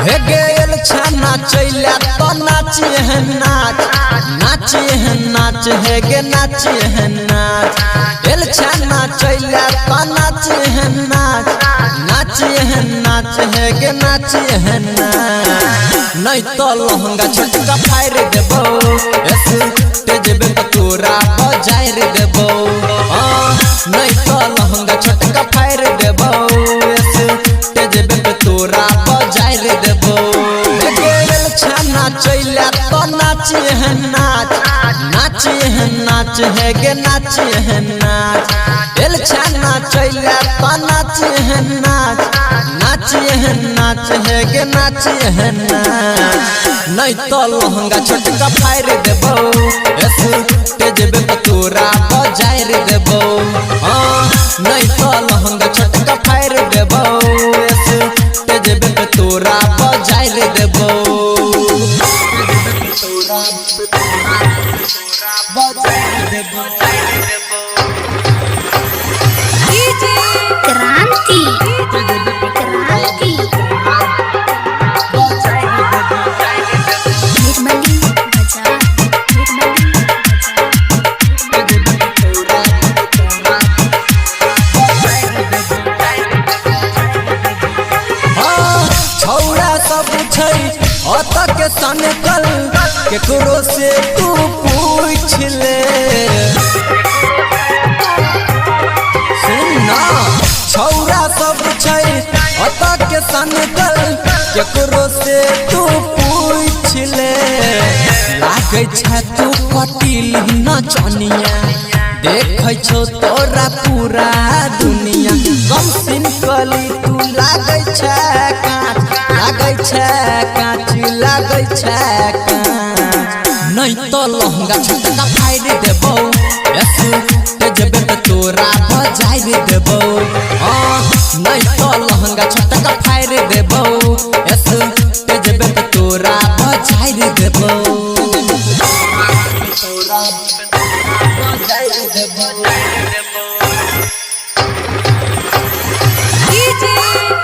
हे गेल छाना चैला तो नाची है नाच नाची है नाच हे गे नाची है नाच एल छाना चैला तो नाची है नाच नाची है नाच हे गे नाची है नाच नहीं तो लहंगा छटका फायर देबो तेज बे तोरा बजाय रे देबो नहीं तो लहंगा छटका फायर देबो तेज बे तोरा बजाय रे देबो गेल छाना चैला तो नाची है नाच नाची है नाच हे गे नाची है नाच एल छाना चैला तो नाची है नाच नाची है नाच हे गे नाची है नाच नहीं तो लहंगा छटका फायर देबो तेज बे तोरा बजाय रे देबो नहीं तो लहंगा छटका फायर देबो तेज बे तोरा बजाय रे देबो क्रांति के सामने कल केकरो से तू पूछ ले सुनना छौरा सब छै अत के सामने कल केकरो से तू पूछ ले लागे छ तू कटिल न चनिया देखै छौ तोरा पूरा दुनिया कम सिंपली तू लागे छ कांच लागे छ कांच लागे छ कांच नहीं तो लहंगा छटका फायर देबो तेज बे तोरा बजाय रे देबो नहीं तो लहंगा छटका फायर देबो तेज बे तोरा बजाय रे देबो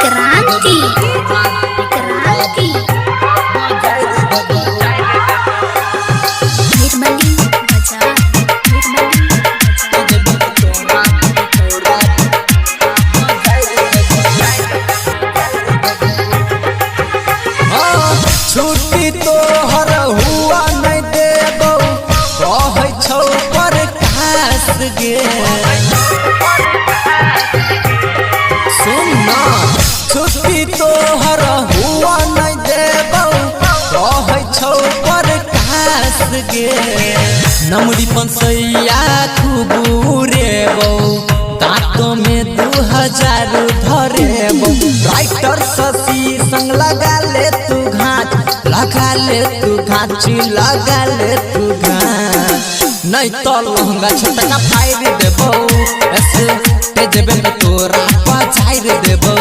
क्रांति छुट्टी तो हर हुआ नहीं देबो कहै छौ पर खास गे सुनना छुट्टी तो हर हुआ नहीं देबो कहै छौ पर खास गे नमरी पंसैया खूब रेबो दांतों में 2000 धरेबो राइटर शशि संग लगा ले तू घाट लगा ले तू घाची लगा ले तू घाट नहीं तो लहंगा छटका फायर देबो तेज बे तोरा बजाय रे देबो